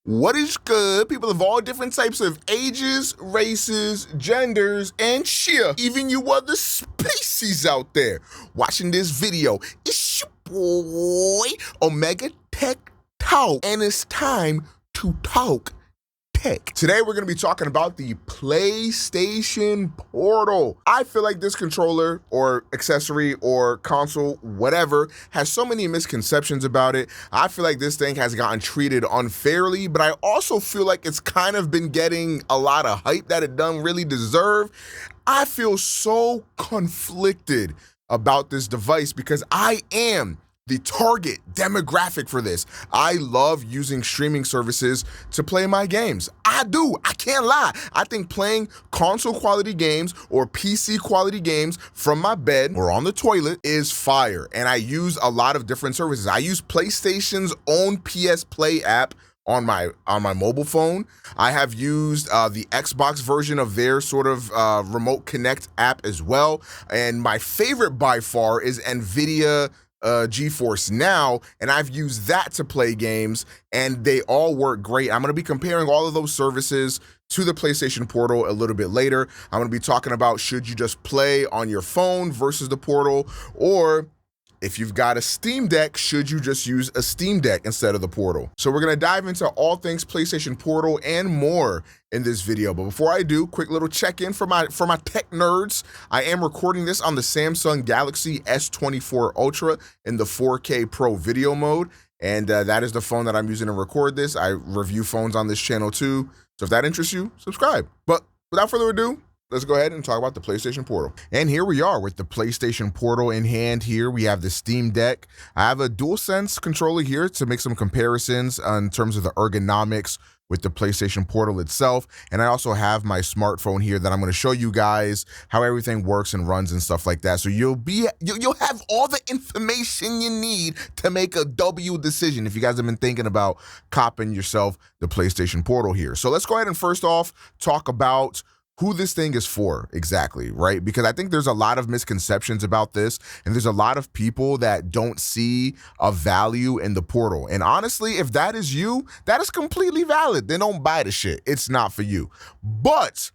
What is good, people of all different types of ages, races, genders, and shit. Even you other species out there watching this video. It's your boy, OmegaTechTalk, and it's time to talk tech. Today we're going to be talking about the PlayStation Portal. I feel like this controller or accessory or console, whatever, has so many misconceptions about it. I feel like this thing has gotten treated unfairly, but I also feel like it's kind of been getting a lot of hype that it doesn't really deserve. I feel so conflicted about this device because I am the target demographic for this. I love using streaming services to play my games. I do. I can't lie. I think playing console quality games or PC quality games from my bed or on the toilet is fire. And I use a lot of different services. I use PlayStation's own PS Play app on my mobile phone. I have used the Xbox version of their sort of Remote Connect app as well. And my favorite by far is NVIDIA GeForce Now, and I've used that to play games, and they all work great. I'm going to be comparing all of those services to the PlayStation Portal a little bit later. I'm going to be talking about should you just play on your phone versus the Portal, or if you've got a Steam Deck, should you just use a Steam Deck instead of the Portal? So we're gonna dive into all things PlayStation Portal and more in this video. But before I do, quick little check-in for my tech nerds. I am recording this on the Samsung Galaxy S24 Ultra in the 4K Pro video mode. And that is the phone that I'm using to record this. I review phones on this channel too. So if that interests you, subscribe. But without further ado, let's go ahead and talk about the PlayStation Portal. And here we are with the PlayStation Portal in hand. Here we have the Steam Deck. I have a DualSense controller here to make some comparisons in terms of the ergonomics with the PlayStation Portal itself. And I also have my smartphone here that I'm going to show you guys how everything works and runs and stuff like that. So you'll have all the information you need to make a W decision if you guys have been thinking about copping yourself the PlayStation Portal here. So let's go ahead and first off talk about who this thing is for exactly, right? Because I think there's a lot of misconceptions about this, and there's a lot of people that don't see a value in the Portal. And honestly, if that is you, that is completely valid. Then don't buy the shit. It's not for you. But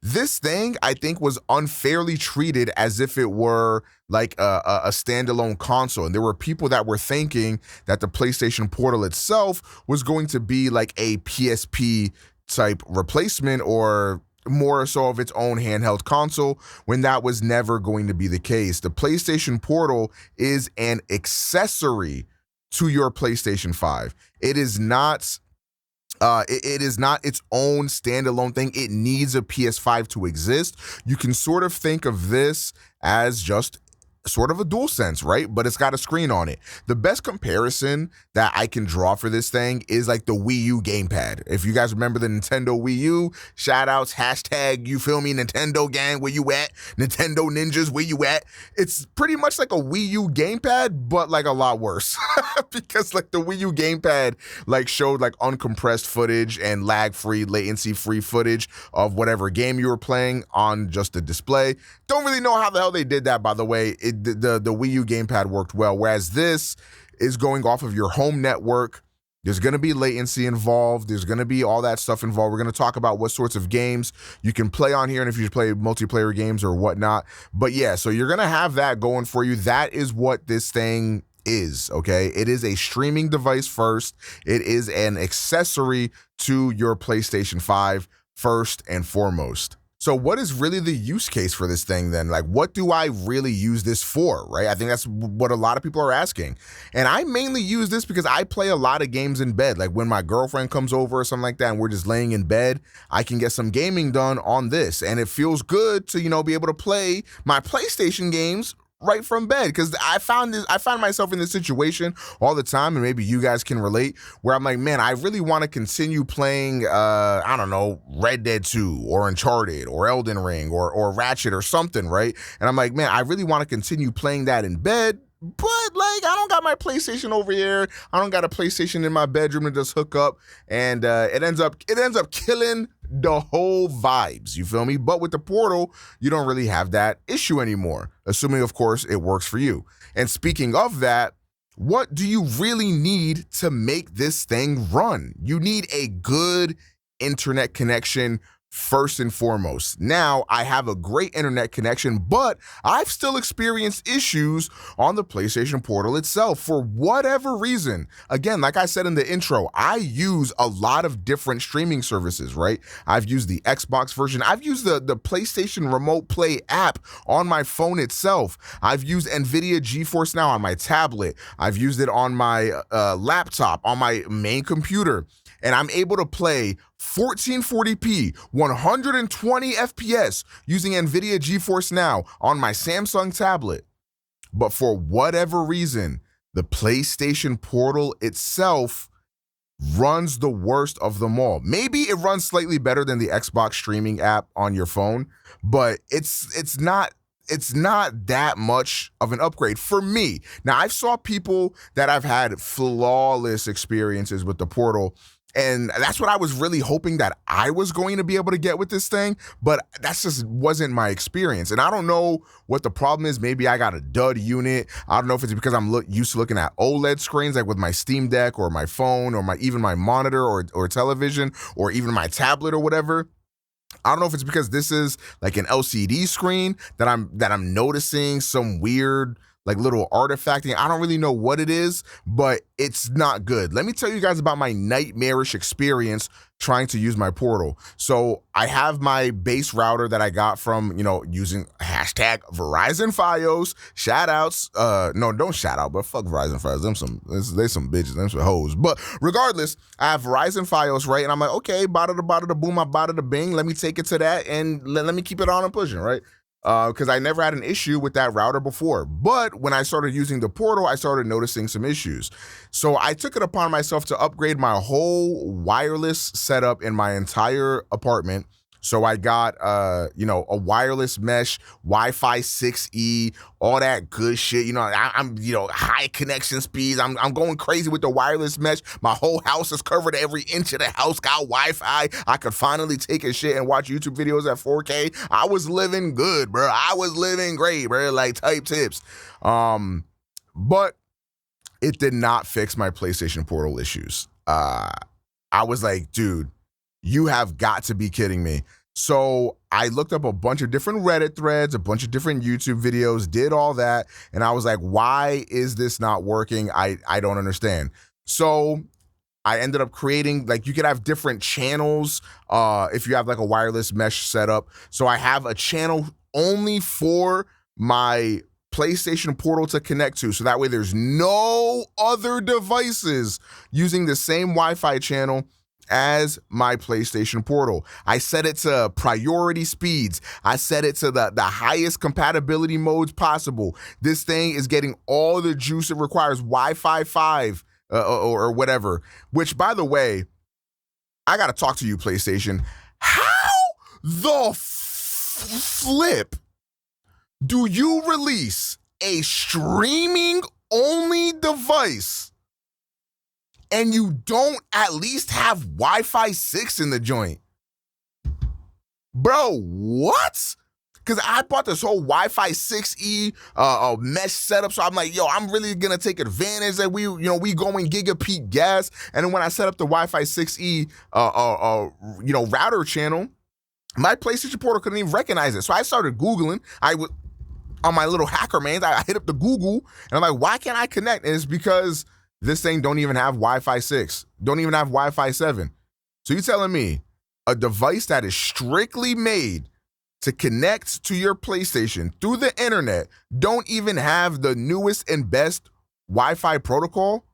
this thing, I think, was unfairly treated as if it were like a standalone console. And there were people that were thinking that the PlayStation Portal itself was going to be like a PSP type replacement or more so of its own handheld console, when that was never going to be the case. The PlayStation Portal is an accessory to your PlayStation 5. It is not its own standalone thing. It needs a PS5 to exist. You can sort of think of this as just sort of a DualSense, right? But it's got a screen on it. The best comparison that I can draw for this thing is like the Wii U gamepad. If you guys remember the Nintendo Wii U, shout outs, hashtag, you feel me, Nintendo gang, where you at? Nintendo ninjas, where you at? It's pretty much like a Wii U gamepad, but like a lot worse because like the Wii U gamepad like showed like uncompressed footage and lag-free, latency-free footage of whatever game you were playing on just the display. Don't really know how the hell they did that, by the way. The Wii U gamepad worked well, whereas this is going off of your home network. There's going to be latency involved. There's going to be all that stuff involved. We're going to talk about what sorts of games you can play on here and if you play multiplayer games or whatnot. But yeah, so you're going to have that going for you. That is what this thing is, okay? It is a streaming device first. It is an accessory to your PlayStation 5 first and foremost. So what is really the use case for this thing then? Like, what do I really use this for, right? I think that's what a lot of people are asking. And I mainly use this because I play a lot of games in bed. Like when my girlfriend comes over or something like that and we're just laying in bed, I can get some gaming done on this. And it feels good to, be able to play my PlayStation games right from bed, because I found myself in this situation all the time, and maybe you guys can relate, where I'm like, man, I really want to continue playing I don't know, Red Dead 2 or Uncharted or Elden Ring or Ratchet or something, right? And I'm like, man, I really want to continue playing that in bed, but like I don't got my PlayStation over here. I don't got a PlayStation in my bedroom to just hook up, and it ends up killing the whole vibes, you feel me? But with the Portal, you don't really have that issue anymore, assuming of course it works for you. And speaking of that, what do you really need to make this thing run? You need a good internet connection first and foremost. Now, I have a great internet connection, but I've still experienced issues on the PlayStation Portal itself for whatever reason. Again, like I said in the intro, I use a lot of different streaming services, right? I've used the Xbox version. I've used the PlayStation Remote Play app on my phone itself. I've used NVIDIA GeForce Now on my tablet. I've used it on my laptop, on my main computer. And I'm able to play 1440p, 120 FPS using NVIDIA GeForce Now on my Samsung tablet. But for whatever reason, the PlayStation Portal itself runs the worst of them all. Maybe it runs slightly better than the Xbox streaming app on your phone, but it's not that much of an upgrade for me. Now, I've saw people that I've had flawless experiences with the Portal, and that's what I was really hoping that I was going to be able to get with this thing, but that just wasn't my experience. And I don't know what the problem is. Maybe I got a dud unit. I don't know if it's because I'm used to looking at OLED screens, like with my Steam Deck or my phone or even my monitor or television or even my tablet or whatever. I don't know if it's because this is like an LCD screen that I'm noticing some weird like little artifacting. I don't really know what it is, but it's not good. Let me tell you guys about my nightmarish experience trying to use my Portal. So I have my base router that I got from, using hashtag Verizon Fios. Shout outs. No, don't shout out, but fuck Verizon Fios. They some bitches, them some hoes. But regardless, I have Verizon Fios, right? And I'm like, okay, bada da boom, bada da bing. Let me take it to that and let me keep it on and pushing, right? Because I never had an issue with that router before. But when I started using the Portal, I started noticing some issues. So I took it upon myself to upgrade my whole wireless setup in my entire apartment. So I got, a wireless mesh, Wi-Fi 6E, all that good shit. I'm high connection speeds. I'm going crazy with the wireless mesh. My whole house is covered. Every inch of the house got Wi-Fi. I could finally take a shit and watch YouTube videos at 4K. I was living good, bro. I was living great, bro. Like type tips. But it did not fix my PlayStation Portal issues. I was like, dude, you have got to be kidding me. So I looked up a bunch of different Reddit threads, a bunch of different YouTube videos, did all that. And I was like, why is this not working? I don't understand. So I ended up creating, like, you could have different channels if you have like a wireless mesh setup. So I have a channel only for my PlayStation Portal to connect to. So that way there's no other devices using the same Wi-Fi channel as my PlayStation Portal. I set it to priority speeds. I set it to the highest compatibility modes possible. This thing is getting all the juice it requires, Wi-Fi 5 or whatever, which, by the way, I got to talk to you, PlayStation. How the flip do you release a streaming-only device and you don't at least have Wi-Fi 6 in the joint? Bro, what? Because I bought this whole Wi-Fi 6E mesh setup, so I'm like, yo, I'm really gonna take advantage that we going gigabit gas. And then when I set up the Wi-Fi 6E router channel, my PlayStation Portal couldn't even recognize it. So I started Googling. On my little hacker man, I hit up the Google, and I'm like, why can't I connect? And it's because this thing don't even have Wi-Fi 6, don't even have Wi-Fi 7. So you're telling me a device that is strictly made to connect to your PlayStation through the internet don't even have the newest and best Wi-Fi protocol?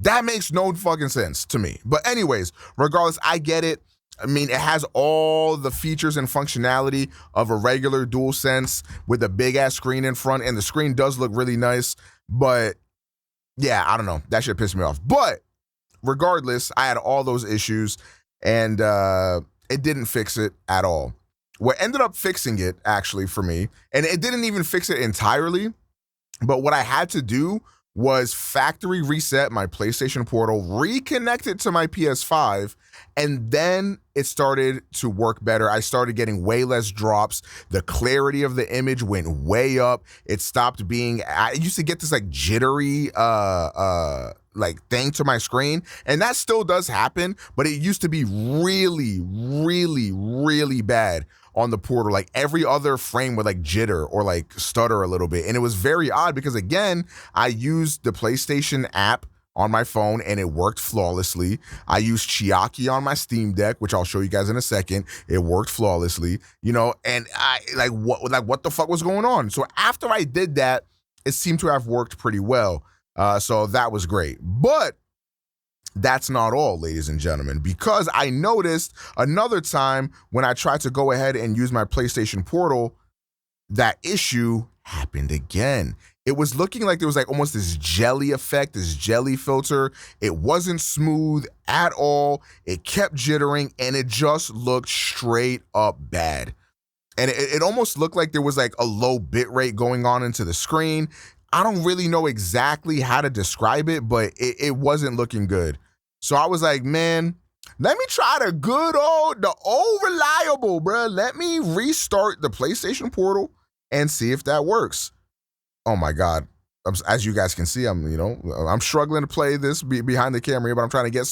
That makes no fucking sense to me. But anyways, regardless, I get it. I mean, it has all the features and functionality of a regular DualSense with a big ass screen in front, and the screen does look really nice. But yeah, I don't know. That shit pissed me off. But regardless, I had all those issues, and it didn't fix it at all. What ended up fixing it, actually, for me, and it didn't even fix it entirely, but what I had to do was factory reset my PlayStation Portal, reconnect it to my PS5, and then it started to work better. I started getting way less drops. The clarity of the image went way up. It stopped being, I used to get this like jittery like thing to my screen, and that still does happen, but it used to be really, really, really bad on the Portal. Like every other frame would like jitter or like stutter a little bit. And it was very odd because again, I used the PlayStation app on my phone and it worked flawlessly. I used Chiaki on my Steam Deck, which I'll show you guys in a second. It worked flawlessly, you know, and I what the fuck was going on? So after I did that, it seemed to have worked pretty well. So that was great. But that's not all, ladies and gentlemen, because I noticed another time when I tried to go ahead and use my PlayStation Portal, that issue happened again. It was looking like there was like almost this jelly effect, this jelly filter. It wasn't smooth at all. It kept jittering and it just looked straight up bad. And it almost looked like there was like a low bit rate going on into the screen. I don't really know exactly how to describe it, but it wasn't looking good. So I was like, man, let me try the old reliable, bro. Let me restart the PlayStation Portal and see if that works. Oh my God. As you guys can see, I'm struggling to play this behind the camera here, but I'm trying to get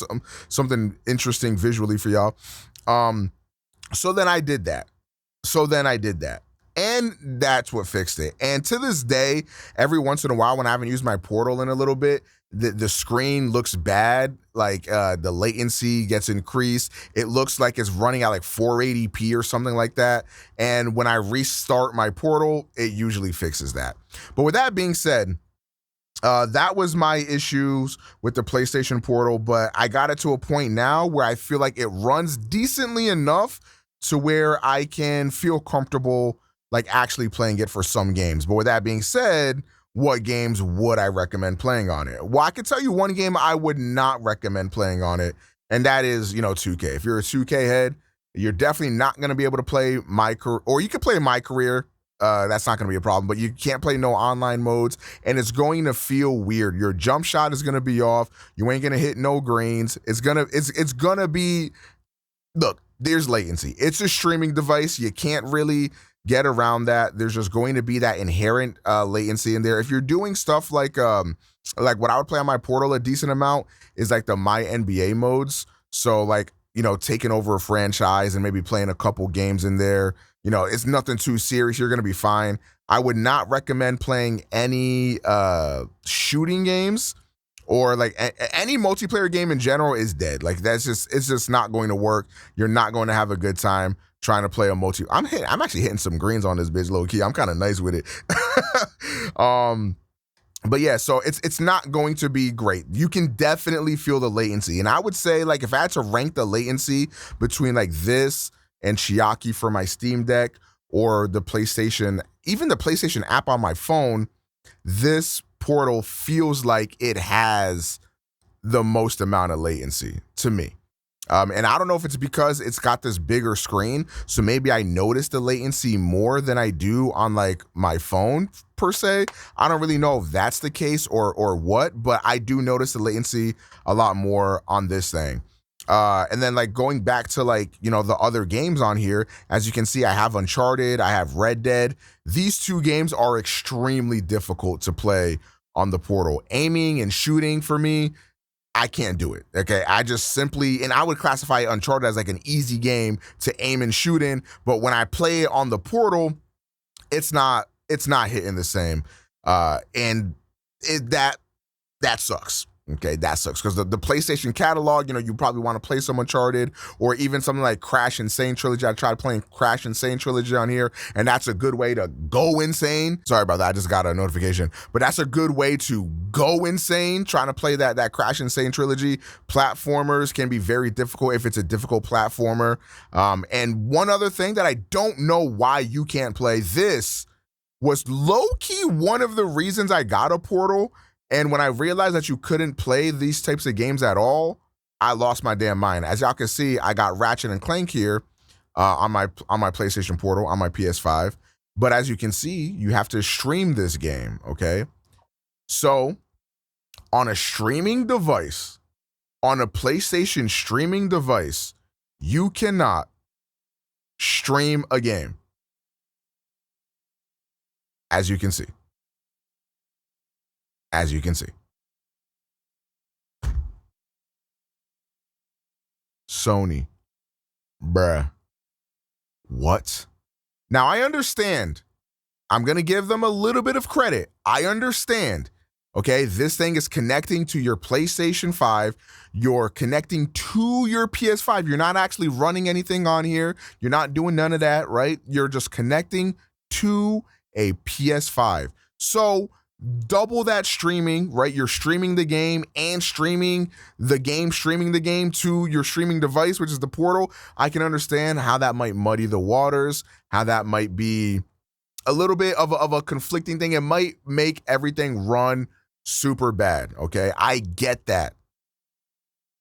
something interesting visually for y'all. So then I did that. And that's what fixed it. And to this day, every once in a while when I haven't used my Portal in a little bit, the screen looks bad. Like the latency gets increased. It looks like it's running at like 480p or something like that. And when I restart my Portal, it usually fixes that. But with that being said, that was my issues with the PlayStation Portal, but I got it to a point now where I feel like it runs decently enough to where I can feel comfortable like actually playing it for some games. But with that being said, what games would I recommend playing on it? Well, I can tell you one game I would not recommend playing on it, and that is, 2K. If you're a 2K head, you're definitely not going to be able to play My Career, or you can play My Career. That's not going to be a problem, but you can't play no online modes, and it's going to feel weird. Your jump shot is going to be off. You ain't going to hit no greens. It's going to be, look, there's latency. It's a streaming device. You can't really get around that. There's just going to be that inherent latency in there. If you're doing stuff like what I would play on my Portal a decent amount is like the My NBA modes. So like, taking over a franchise and maybe playing a couple games in there. It's nothing too serious. You're going to be fine. I would not recommend playing any shooting games or like any multiplayer game in general is dead. Like it's just not going to work. You're not going to have a good time trying to play a multi. I'm actually hitting some greens on this bitch low key. I'm kind of nice with it. But yeah, so it's not going to be great. You can definitely feel the latency. And I would say like if I had to rank the latency between like this and Chiaki for my Steam Deck or the PlayStation, even the PlayStation app on my phone, this Portal feels like it has the most amount of latency to me. And I don't know if it's because it's got this bigger screen, so maybe I notice the latency more than I do on like my phone per se. I don't really know if that's the case or what, but I do notice the latency a lot more on this thing. And then like going back to like, the other games on here, as you can see, I have Uncharted, I have Red Dead. These two games are extremely difficult to play on the Portal. Aiming and shooting for me, I can't do it. Okay. I just simply, and I would classify Uncharted as like an easy game to aim and shoot in. But when I play it on the Portal, it's not hitting the same. And that sucks. Okay, that sucks because the PlayStation catalog, you probably want to play some Uncharted or even something like Crash Insane Trilogy. I tried playing Crash Insane Trilogy on here, and that's a good way to go insane. Sorry about that, I just got a notification. But that's a good way to go insane, trying to play that Crash Insane Trilogy. Platformers can be very difficult if it's a difficult platformer. And one other thing that I don't know why you can't play, this was low-key one of the reasons I got a Portal. And when I realized that you couldn't play these types of games at all, I lost my damn mind. As y'all can see, I got Ratchet and Clank here on my PlayStation Portal, on my PS5. But as you can see, you have to stream this game, okay? So on a streaming device, on a PlayStation streaming device, you cannot stream a game. As you can see. As you can see. Sony. Bruh. What? Now, I understand. I'm going to give them a little bit of credit. I understand. Okay, this thing is connecting to your PlayStation 5. You're connecting to your PS5. You're not actually running anything on here. You're not doing none of that, right? You're just connecting to a PS5. So double that streaming, right? You're streaming the game and streaming the game to your streaming device, which is the Portal. I can understand how that might muddy the waters, how that might be a little bit of a conflicting thing. It might make everything run super bad, okay? I get that.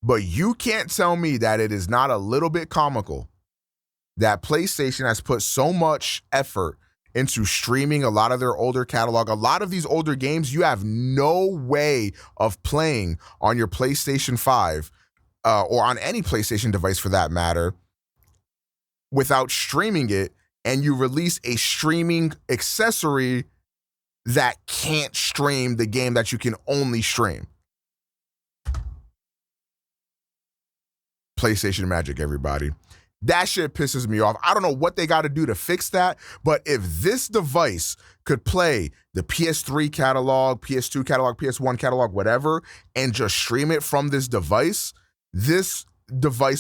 But you can't tell me that it is not a little bit comical that PlayStation has put so much effort into streaming a lot of their older catalog. A lot of these older games you have no way of playing on your PlayStation 5 or on any PlayStation device for that matter without streaming it, and you release a streaming accessory that can't stream the game that you can only stream. PlayStation Magic, everybody. That shit pisses me off. I don't know what they got to do to fix that, but if this device could play the PS3 catalog, PS2 catalog, PS1 catalog, whatever, and just stream it from this device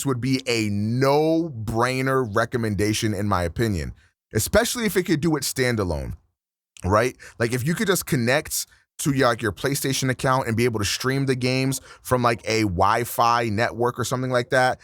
would be a no-brainer recommendation in my opinion, especially if it could do it standalone, right? Like if you could just connect to your PlayStation account and be able to stream the games from like a Wi-Fi network or something like that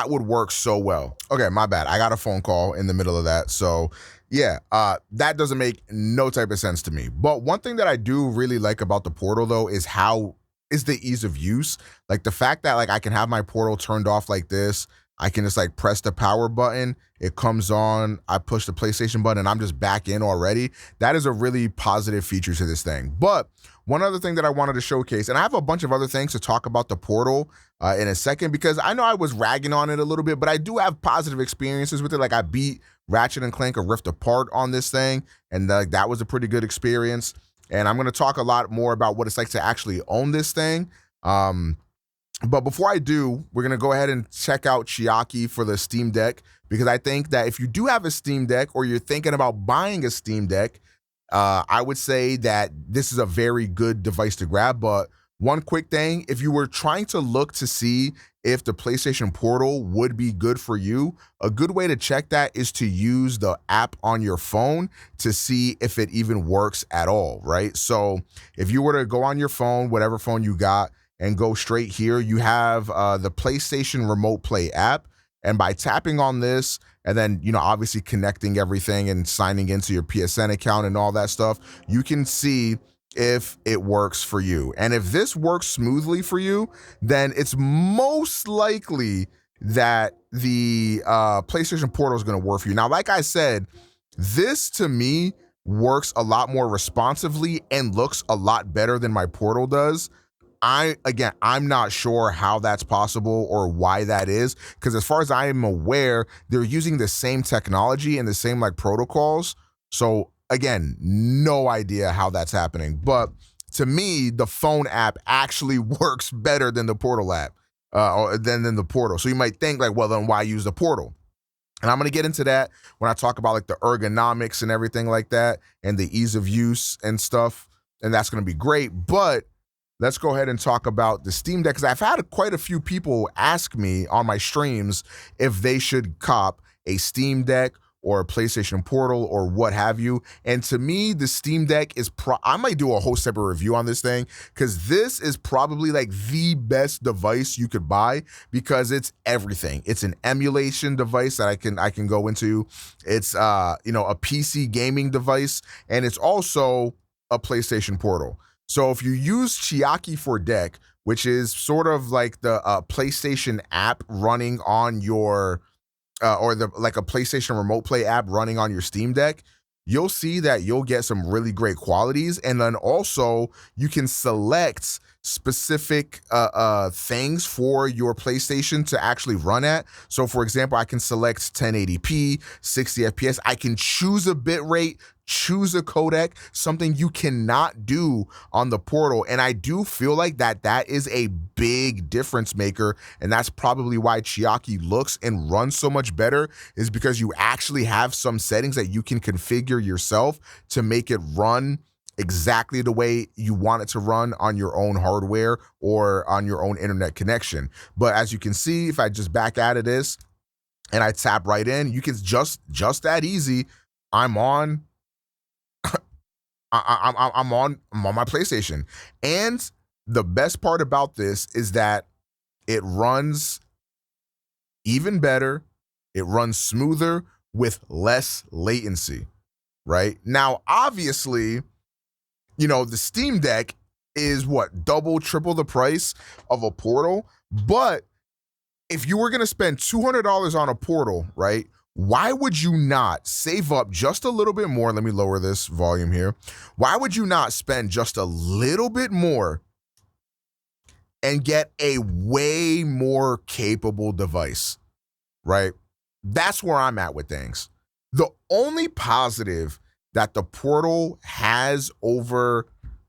would work so well. Okay, my bad. I got a phone call in the middle of that. So yeah, that doesn't make no type of sense to me. But one thing that I do really like about the Portal though is the ease of use. Like the fact that like I can have my Portal turned off like this. I can just like press the power button, it comes on, I push the PlayStation button, and I'm just back in already. That is a really positive feature to this thing. But one other thing that I wanted to showcase, and I have a bunch of other things to talk about the Portal in a second, because I know I was ragging on it a little bit, but I do have positive experiences with it. Like I beat Ratchet and Clank: A Rift Apart on this thing, and that was a pretty good experience. And I'm going to talk a lot more about what it's like to actually own this thing. But before I do, we're going to go ahead and check out Chiaki for the Steam Deck, because I think that if you do have a Steam Deck or you're thinking about buying a Steam Deck, I would say that this is a very good device to grab. But one quick thing, if you were trying to look to see if the PlayStation Portal would be good for you, a good way to check that is to use the app on your phone to see if it even works at all, right? So if you were to go on your phone, whatever phone you got, and go straight here, you have the PlayStation Remote Play app. And by tapping on this and then, obviously connecting everything and signing into your PSN account and all that stuff, you can see if it works for you. And if this works smoothly for you, then it's most likely that the PlayStation Portal is going to work for you. Now, like I said, this to me works a lot more responsively and looks a lot better than my Portal does. I'm not sure how that's possible or why that is, because as far as I am aware, they're using the same technology and the same protocols. So again, no idea how that's happening. But to me, the phone app actually works better than the Portal app, or than the Portal. So you might think well, then why use the Portal? And I'm going to get into that when I talk about the ergonomics and everything like that and the ease of use and stuff. And that's going to be great. But let's go ahead and talk about the Steam Deck, because I've had quite a few people ask me on my streams if they should cop a Steam Deck or a PlayStation Portal or what have you. And to me, the Steam Deck is I might do a whole separate review on this thing, because this is probably the best device you could buy, because it's everything. It's an emulation device that I can go into. It's a PC gaming device, and it's also a PlayStation Portal. So if you use Chiaki for Deck, which is sort of like the PlayStation app running on your, or a PlayStation Remote Play app running on your Steam Deck, you'll see that you'll get some really great qualities. And then also you can select specific things for your PlayStation to actually run at. So for example, I can select 1080p, 60 FPS. I can choose a bit rate, choose a codec, something you cannot do on the Portal. And I do feel like that is a big difference maker. And that's probably why Chiaki looks and runs so much better, is because you actually have some settings that you can configure yourself to make it run exactly the way you want it to run on your own hardware or on your own internet connection. But as you can see, if I just back out of this and I tap right in, you can just that easy. I'm on my PlayStation. And the best part about this is that it runs even better. It runs smoother with less latency, right? Now, obviously, you know, the Steam Deck is what, double, triple the price of a Portal. But if you were going to spend $200 on a Portal, right, why would you not save up just a little bit more? Let me lower this volume here. Why would you not spend just a little bit more and get a way more capable device, right? That's where I'm at with things. The only positive that the Portal has over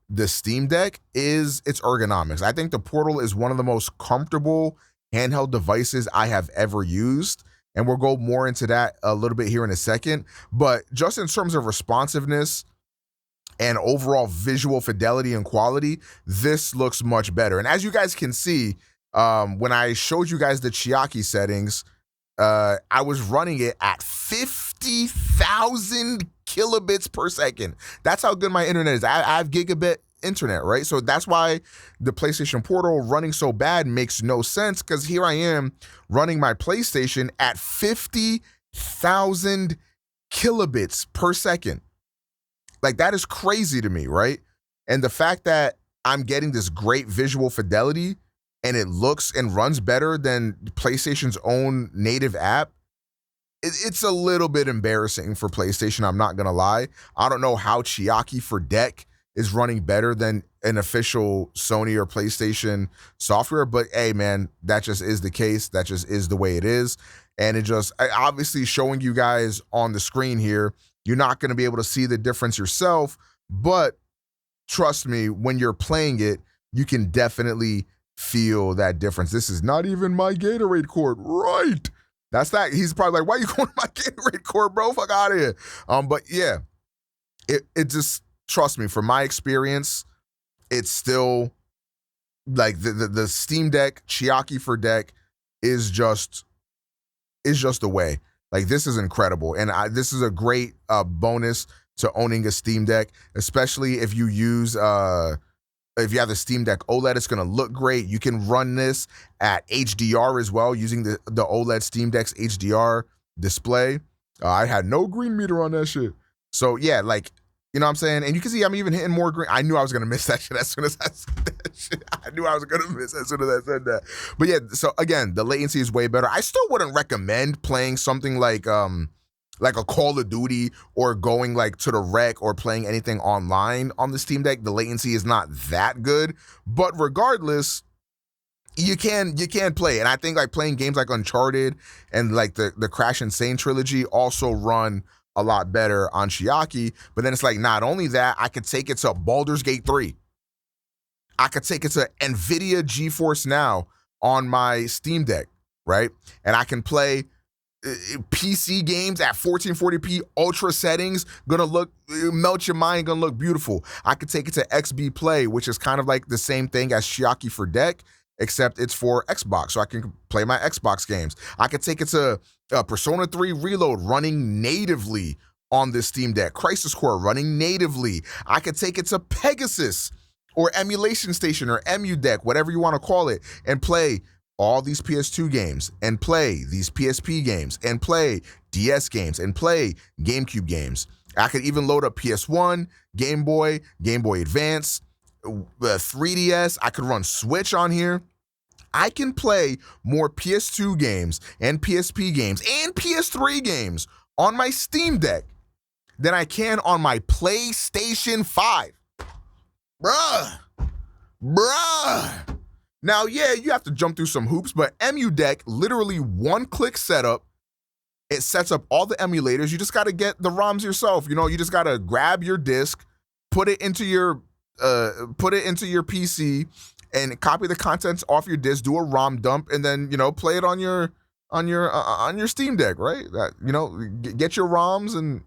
the Steam Deck is its ergonomics. I think the Portal is one of the most comfortable handheld devices I have ever used, and we'll go more into that a little bit here in a second. But just in terms of responsiveness and overall visual fidelity and quality, this looks much better. And as you guys can see, when I showed you guys the Chiaki settings, I was running it at 50,000 kilobits per second. That's how good my internet is. I have gigabit internet, right? So that's why the PlayStation Portal running so bad makes no sense, because here I am running my PlayStation at 50,000 kilobits per second. Like, that is crazy to me, right? And the fact that I'm getting this great visual fidelity and it looks and runs better than PlayStation's own native app, it's a little bit embarrassing for PlayStation, I'm not gonna lie. I don't know how Chiaki for Deck is running better than an official Sony or PlayStation software, but hey man, that just is the case. That just is the way it is. And it just, obviously showing you guys on the screen here, you're not gonna be able to see the difference yourself, but trust me, when you're playing it, you can definitely feel that difference. This is not even my Gatorade cord, right? That's that. He's probably like, why are you going to my Gatorade cord, bro? Fuck out of here. But yeah, it just, trust me, from my experience, it's still like the Steam Deck, Chiaki for Deck is just the way. Like, this is incredible. And this is a great bonus to owning a Steam Deck, especially if you use, if you have the Steam Deck OLED, it's going to look great. You can run this at HDR as well, using the OLED Steam Deck's HDR display. I had no green meter on that shit. So yeah, like, you know what I'm saying? And you can see I'm even hitting more green. I knew I was going to miss that shit as soon as I said that shit. I knew I was going to miss as soon as I said that. But yeah, so again, the latency is way better. I still wouldn't recommend playing something like a Call of Duty or going like to the rec or playing anything online on the Steam Deck. The latency is not that good, but regardless, you can play. And I think like playing games like Uncharted and like the Crash Insane trilogy also run a lot better on Chiaki. But then it's like, not only that, I could take it to Baldur's Gate 3. I could take it to NVIDIA GeForce Now on my Steam Deck, right? And I can play PC games at 1440p ultra settings, gonna look, melt your mind, gonna look beautiful. I could take it to XB Play, which is kind of like the same thing as Chiaki for Deck, except it's for Xbox, so I can play my Xbox games. I could take it to Persona 3 Reload running natively on this Steam Deck, Crisis Core running natively. I could take it to Pegasus or Emulation Station or EmuDeck, whatever you want to call it, and play all these PS2 games, and play these PSP games, and play DS games, and play GameCube games. I could even load up PS1, Game Boy Advance, 3DS. I could run Switch on here. I can play more PS2 games and PSP games and PS3 games on my Steam Deck than I can on my PlayStation 5. Bruh. Bruh. Now, yeah, you have to jump through some hoops, but EmuDeck, literally one-click setup. It sets up all the emulators. You just got to get the ROMs yourself. You just got to grab your disk, put it into your PC, and copy the contents off your disk. Do a ROM dump, and then play it on your Steam Deck, right? Get your ROMs and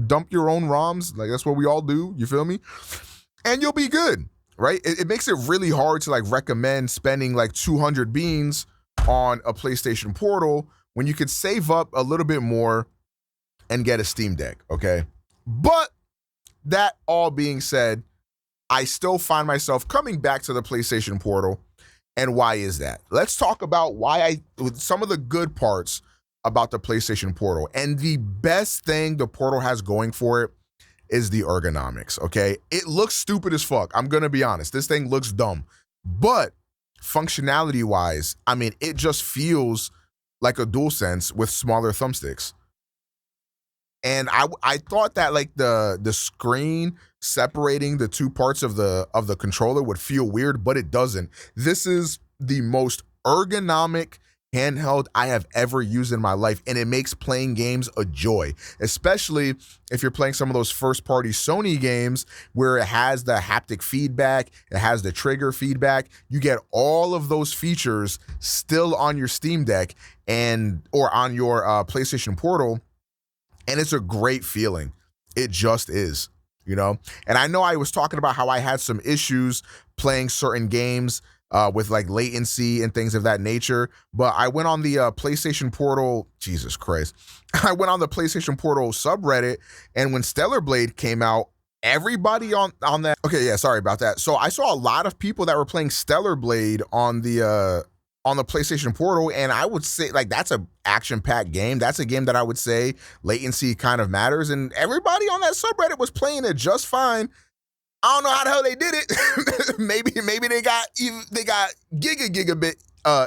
dump your own ROMs. Like, that's what we all do. You feel me? And you'll be good, right? It makes it really hard to recommend spending 200 beans on a PlayStation Portal when you could save up a little bit more and get a Steam Deck, okay? But that all being said, I still find myself coming back to the PlayStation Portal. And why is that? Let's talk about some of the good parts about the PlayStation Portal. And the best thing the Portal has going for it is the ergonomics, okay? It looks stupid as fuck. I'm gonna be honest. This thing looks dumb. But functionality-wise, it just feels like a DualSense with smaller thumbsticks. And I thought that the screen separating the two parts of the controller would feel weird, but it doesn't. This is the most ergonomic handheld I have ever used in my life, and it makes playing games a joy, especially if you're playing some of those first-party Sony games where it has the haptic feedback, it has the trigger feedback. You get all of those features still on your Steam Deck or on your PlayStation Portal, and it's a great feeling. It just is, And I know I was talking about how I had some issues playing certain games with latency and things of that nature. But I went on the PlayStation Portal, Jesus Christ. I went on the PlayStation Portal subreddit, and when Stellar Blade came out, everybody on that. Okay, yeah, sorry about that. So I saw a lot of people that were playing Stellar Blade on the PlayStation Portal, and I would say that's a action-packed game. That's a game that I would say latency kind of matters, and everybody on that subreddit was playing it just fine. I don't know how the hell they did it. maybe they got gigabit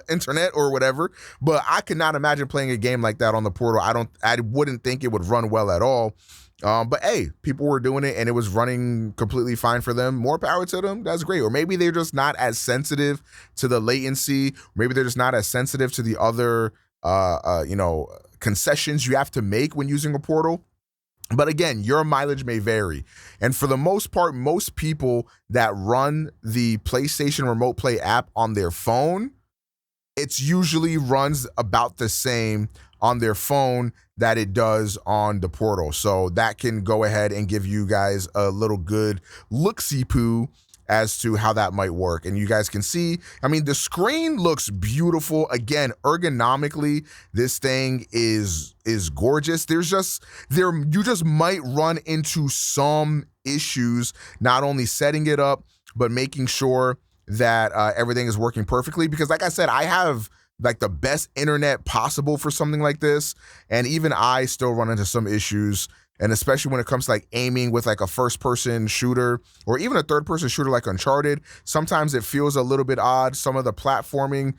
internet or whatever, but I could not imagine playing a game like that on the Portal. I wouldn't think it would run well at all. But hey, people were doing it and it was running completely fine for them. More power to them. That's great. Or maybe they're just not as sensitive to the latency. Maybe they're just not as sensitive to the other, concessions you have to make when using a Portal. But again, your mileage may vary. And for the most part, most people that run the PlayStation Remote Play app on their phone, it usually runs about the same on their phone that it does on the Portal. So that can go ahead and give you guys a little good look-see-poo as to how that might work. And you guys can see, the screen looks beautiful. Again, ergonomically, this thing is gorgeous. You just might run into some issues, not only setting it up, but making sure that everything is working perfectly. Because like I said, I have the best internet possible for something like this. And even I still run into some issues. And especially when it comes to aiming with a first-person shooter or even a third-person shooter like Uncharted, sometimes it feels a little bit odd. Some of the platforming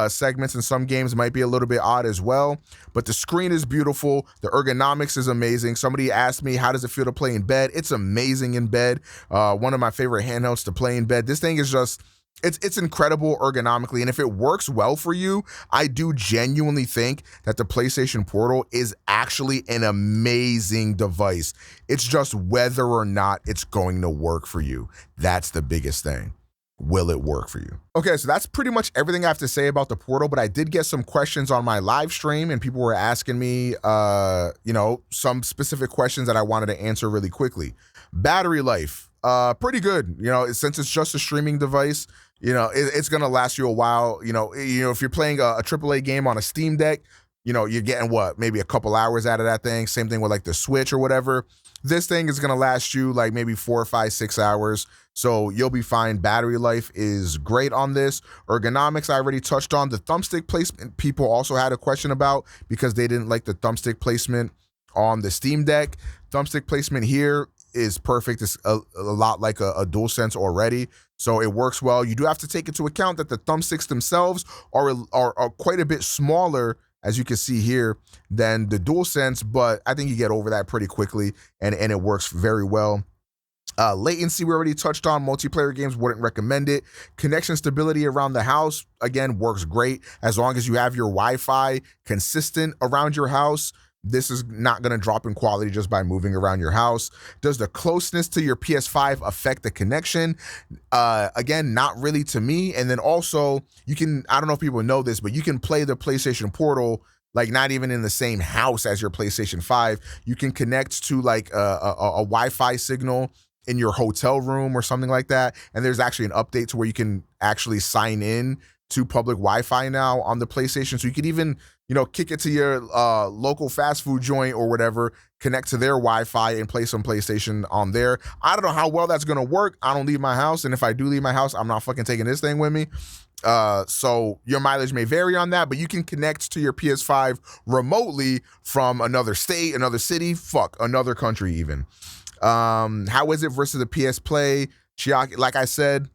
segments in some games might be a little bit odd as well. But the screen is beautiful. The ergonomics is amazing. Somebody asked me, how does it feel to play in bed? It's amazing in bed. One of my favorite handhelds to play in bed. This thing is just... It's incredible ergonomically, and if it works well for you, I do genuinely think that the PlayStation Portal is actually an amazing device. It's just whether or not it's going to work for you. That's the biggest thing. Will it work for you? Okay, so that's pretty much everything I have to say about the Portal, but I did get some questions on my live stream, and people were asking me, some specific questions that I wanted to answer really quickly. Battery life. Pretty good. Since it's just a streaming device, it's going to last you a while. If you're playing a AAA game on a Steam Deck, you're getting maybe a couple hours out of that thing. Same thing with the Switch or whatever. This thing is going to last you maybe 4 or 5, 6 hours. So you'll be fine. Battery life is great on this. Ergonomics, I already touched on. The thumbstick placement, people also had a question about because they didn't like the thumbstick placement on the Steam Deck. Thumbstick placement here is perfect. It's a lot like a DualSense already, so it works well. You do have to take into account that the thumbsticks themselves are quite a bit smaller, as you can see here, than the DualSense, but I think you get over that pretty quickly, and it works very well. Latency we already touched on. Multiplayer games wouldn't recommend it. Connection stability around the house, again, works great as long as you have your Wi-Fi consistent around your house. This is not going to drop in quality just by moving around your house. Does the closeness to your PS5 affect the connection? Again, not really to me. And then also, you can, I don't know if people know this, but you can play the PlayStation Portal like not even in the same house as your PlayStation 5. You can connect to like a Wi-Fi signal in your hotel room or something like that. And there's actually an update to where you can actually sign in to public Wi-Fi now on the PlayStation. So you could even, kick it to your local fast food joint or whatever, connect to their Wi-Fi and play some PlayStation on there. I don't know how well that's going to work. I don't leave my house. And if I do leave my house, I'm not fucking taking this thing with me. So your mileage may vary on that, but you can connect to your PS5 remotely from another state, another city, another country even. How is it versus the PS Play? Chiaki, like I said,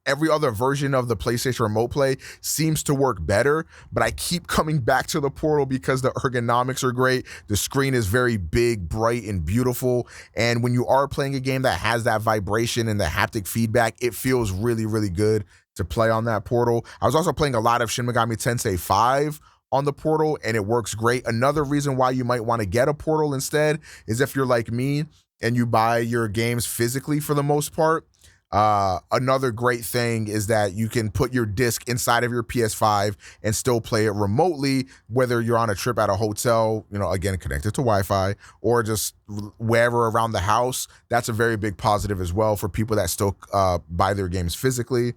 every other version of the PlayStation Remote Play seems to work better, but I keep coming back to the Portal because the ergonomics are great. The screen is very big, bright, and beautiful. And when you are playing a game that has that vibration and the haptic feedback, it feels really, really good to play on that Portal. I was also playing a lot of Shin Megami Tensei 5 on the Portal, and it works great. Another reason why you might want to get a Portal instead is if you're like me and you buy your games physically for the most part. Another great thing is that you can put your disc inside of your PS5 and still play it remotely, whether you're on a trip at a hotel, again, connected to Wi-Fi, or just wherever around the house. That's a very big positive as well for people that still buy their games physically.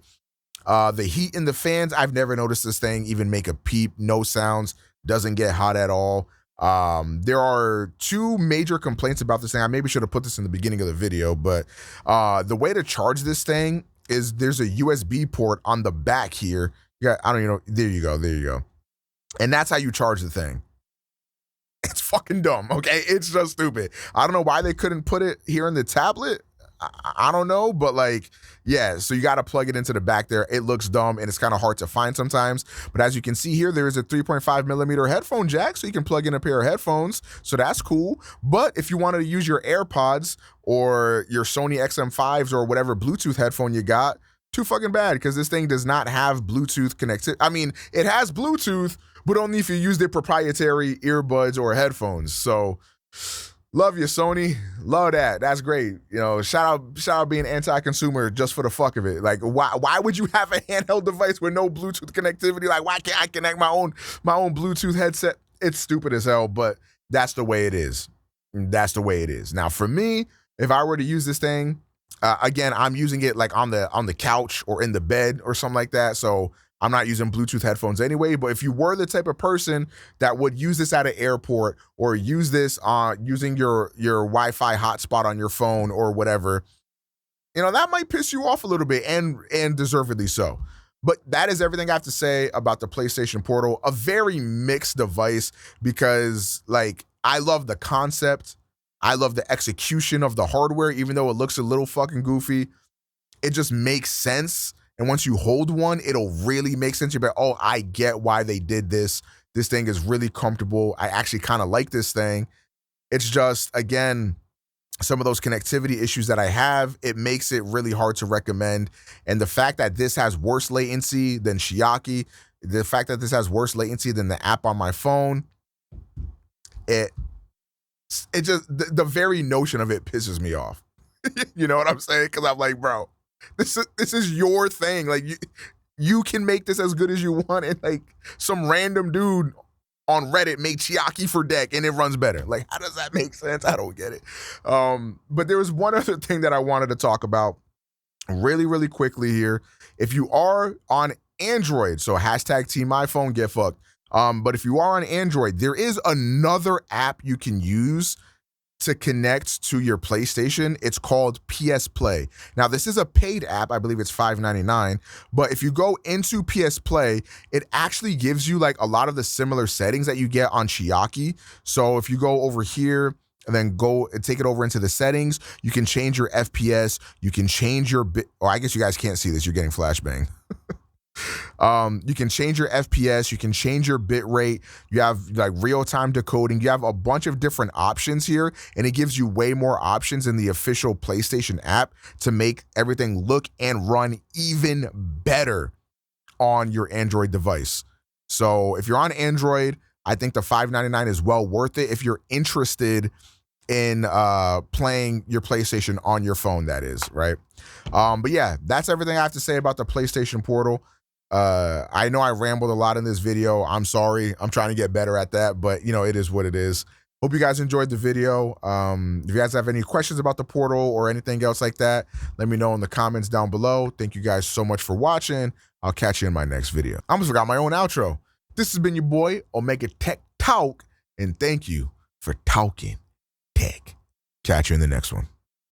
The heat in the fans, I've never noticed this thing even make a peep, no sounds, doesn't get hot at all. There are two major complaints about this thing. I maybe should have put this in the beginning of the video, but the way to charge this thing is there's a USB port on the back here. I don't even know. There you go. And that's how you charge the thing. It's fucking dumb, okay? It's just stupid. I don't know why they couldn't put it here in the tablet. I don't know, but so you got to plug it into the back there. It looks dumb and it's kind of hard to find sometimes. But as you can see here, there is a 3.5 millimeter headphone jack, so you can plug in a pair of headphones. So that's cool. But if you wanted to use your AirPods or your Sony XM5s or whatever Bluetooth headphone you got, too fucking bad, because this thing does not have Bluetooth connectivity. I mean, it has Bluetooth, but only if you use their proprietary earbuds or headphones. So love you, Sony. Love that. That's great. Shout out being anti-consumer just for the fuck of it. Like, why would you have a handheld device with no Bluetooth connectivity? Like, why can't I connect my own Bluetooth headset? It's stupid as hell, but that's the way it is. That's the way it is. Now, for me, if I were to use this thing, again, I'm using it like on the couch or in the bed or something like that. So I'm not using Bluetooth headphones anyway, but if you were the type of person that would use this at an airport or use this using your Wi-Fi hotspot on your phone or whatever, that might piss you off a little bit, and deservedly so. But that is everything I have to say about the PlayStation Portal. A very mixed device because, I love the concept. I love the execution of the hardware, even though it looks a little fucking goofy. It just makes sense. And once you hold one, it'll really make sense. You'll be like, oh, I get why they did this. This thing is really comfortable. I actually kind of like this thing. It's just, again, some of those connectivity issues that I have, it makes it really hard to recommend. And the fact that this has worse latency than Chiaki, the fact that this has worse latency than the app on my phone, it just, the very notion of it pisses me off. You know what I'm saying? Because I'm like, bro, this is your thing. Like, you can make this as good as you want, and some random dude on Reddit made Chiaki for deck and it runs better. Like, how does that make sense? I don't get it. But there was one other thing that I wanted to talk about really, really quickly here. If you are on Android, so hashtag Team iPhone, get fucked. But if you are on Android, there is another app you can use to connect to your PlayStation. It's called PS Play. Now, this is a paid app. I believe it's $5.99. But if you go into PS Play, it actually gives you a lot of the similar settings that you get on Chiaki. So if you go over here and then go and take it over into the settings, you can change your FPS. You can change your I guess you guys can't see this. You're getting flashbang. You can change your FPS, you can change your bit rate, you have like real-time decoding, you have a bunch of different options here, and it gives you way more options in the official PlayStation app to make everything look and run even better on your Android device. So if you're on Android, I think the $5.99 is well worth it if you're interested in playing your PlayStation on your phone, that is, right? But yeah, that's everything I have to say about the PlayStation Portal. I know I rambled a lot in this video. I'm sorry. I'm trying to get better at that, but you know, it is what it is. Hope you guys enjoyed the video. If you guys have any questions about the Portal or anything else like that, let me know in the comments down below. Thank you guys so much for watching. I'll catch you in my next video. I almost forgot my own outro. This has been your boy, Omega Tech Talk, and thank you for talking tech. Catch you in the next one.